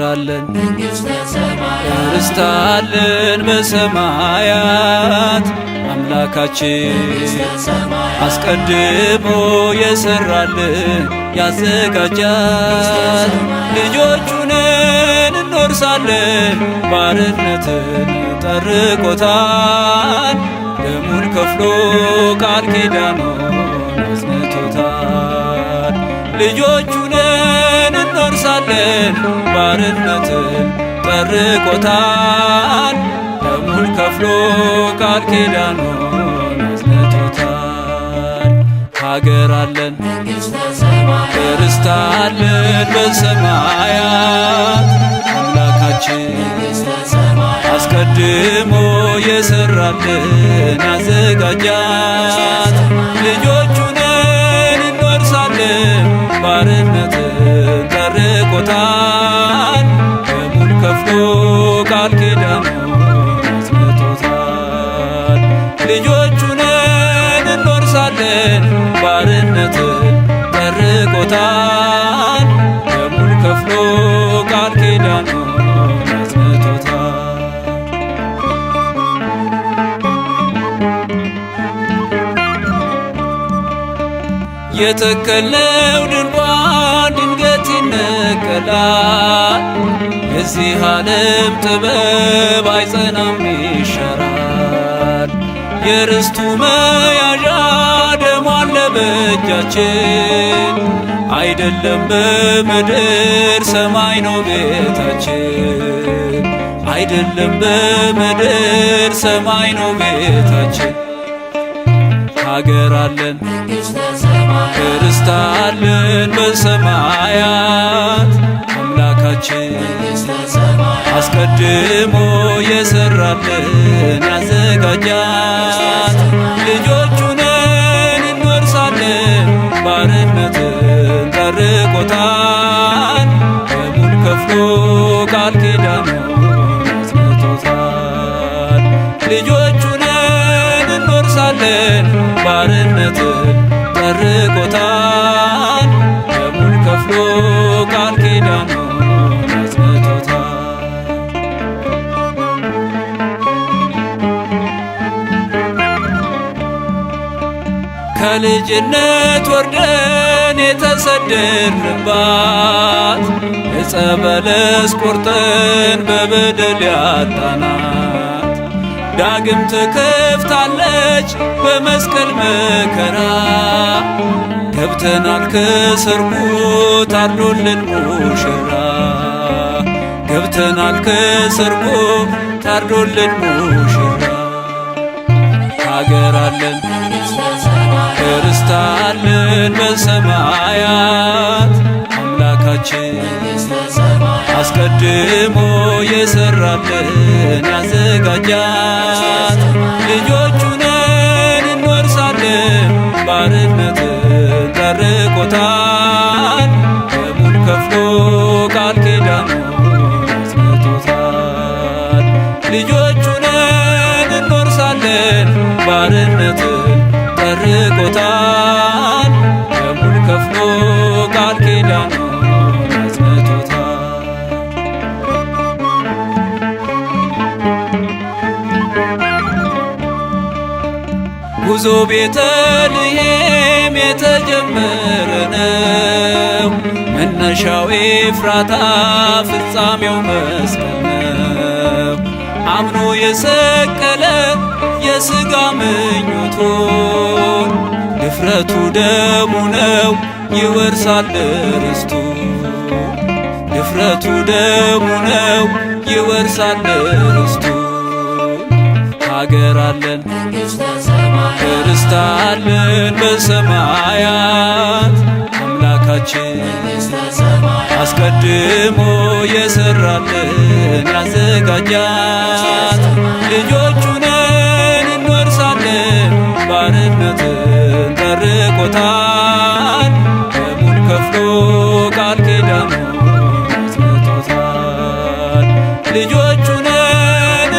አለን ርስት አለን በሰማያት አምላካችን አስቀድሞ የሰራልን ያዘጋጃል። ልጆቹ ነን እንወርሳለን ባርነትን ጠርቆታል። ደሙን ከፍሎ ቃል ኪዳኑን አጽንቶታል። ልጆቹ ነን እንወርሳለን ባርነትን ጠርቆታል። ደሙን ከፍሎ ቃል ኪዳኑን አጽንቶታል። ሀገር አለን ርስት አለን በሰማያት አምላካችን አስቀድሞ የሰራልን ያዘጋጃት። ልጆቹ ነን እንወርሳለን ባርነትን ጠርቆታል። ደሙን ከፍሎ ቃል ኪዳኑን አጽንቶታል። ልጆቹ ነን እንወርሳለን ባርነትን ጠርቆታል። ደሙን ከፍሎ ቃል ኪዳኑን አጽንቶታል። የተከልነው ድንኳን ድንገት ይነቀላል። የዚህ ዓለም ጥበብ አይጸናም ይሻራል። የርስቱ መያዣ ደሙ አለ በእጃችን። አይደለም በምድር ሰማይ ነው ቤታችን። አይደለም በምድር ሰማይ ነው ቤታችን። ሀገር አለን ርስት አለን በሰማያት አምላካችን አስቀድሞ የሰራልን ያዘጋጃት። ልጆቹ ነን እንወርሳለን ባርነትን ጠርቆታል። ደሙን ከፍሎ ቃል ኪዳኑን አጽንቶታል። ልጆቹ ነን እንወርሳለን ባርነትን ጠርቆታል። ደሙን ከፍሎ ቃል ኪዳኑን አጽንቶታል። ከልጅነት ወርደን የተሰደድንባት ዕፀ በለስ ቆርጠን በበደል ያጣናት ዳግም ትከፍታለች በመስቀል መከራ። ገብተናል ከሰርጉ ታርዶልን ሙሽራ። ገብተናል ከሰርጉ ታርዶልን ሙሽራ። ሀገር አለን ርስት አለን በሰማያት አምላካችን አስቀድሞ የሰራልን ያዘጋጃት። ልጆቹ ነን እንወርሳለን ባርነትን ጠርቆታል። ደሙን ከፍሎ ቃል ኪዳኑን አጽንቶታል። ልጆቹ ነን እንወርሳለን ባርነትን ጠርቆታል። ደሙን ከፍሎ ቃል ኪዳኑን አጽንቶታል። ጉዞ ቤተልሔም የተጀመረ ነው። መነሻው ኤፍራታ ፍጻሜው መስቀል ነው። አምኖ የሰቀለ የሥጋ ምኞቱን ድፍረቱ ደሙ ነው ይወርሳል ርስቱ። ድፍረቱ ደሙ ነው ይወርሳል ርስቱ። ሀገር አለን ርስት አለን በሰማያት አምላካችን አስቀድሞ የሰራልን ያዘጋጃት። ልጆቹ ነን እንወርሳለን ባርነትን ጠርቆታል። ደሙን ከፍሎ ቃል ኪዳኑን አጽንቶታል። ልጆቹ ነን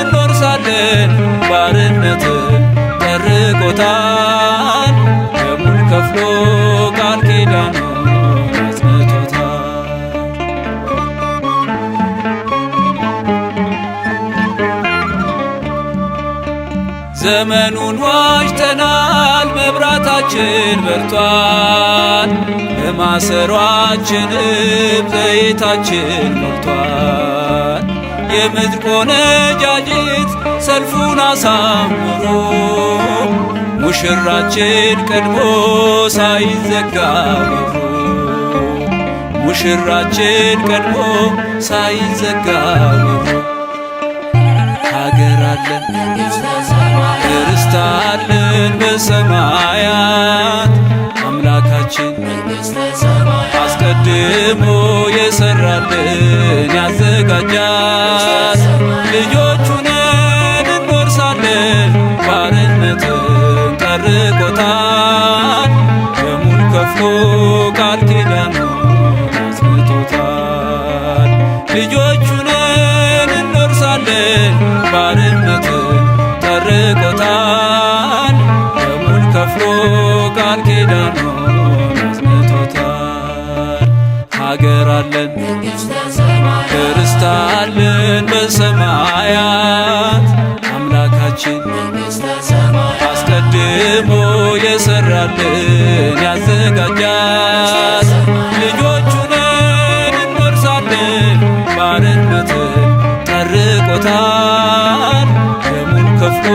እንወርሳለን ባርነትን ጠርቆታል። ደሙን ከፍሎ ቃል ኪዳኑን አጽንቶታል። ዘመኑን ዋጅተናል መብራታችን በርቷል። በማሰሯችንም ዘይታችን ሞልቷል። የምድር ቆነጃጅት ሰልፉን አሳምሮ ሙሽራችን ቀድሞ ሳይዘጋ በሩ ሙሽራችን ቀድሞ ሳይዘጋ በሩ ሀገር አለን ርስት አለን በሰማያት አምላካችን አስቀድሞ የሰራልን ያዘጋጃት ልጆቹ ነን እንወርሳለን ባርነትን ጠርቆታል ደሙን ከፍሎ ቃል ኪዳኑን አጽንቶታል ልጆቹ ነን እንወርሳለን ባርነትን ጠርቆታል ደሙን ከፍሎ ቃል ኪዳኑን አጽንቶታል ሀገር አለን ርስት አለን በሰማያት አምላካችን አስቀድሞ የሰራልን ያዘጋጃት ልጆቹ ነን እንወርሳለን ባርነትን ጠርቆታል ደሙን ከፍሎ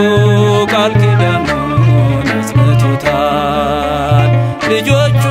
ቃል ኪዳኑን አጽንቶታል ልጆቹ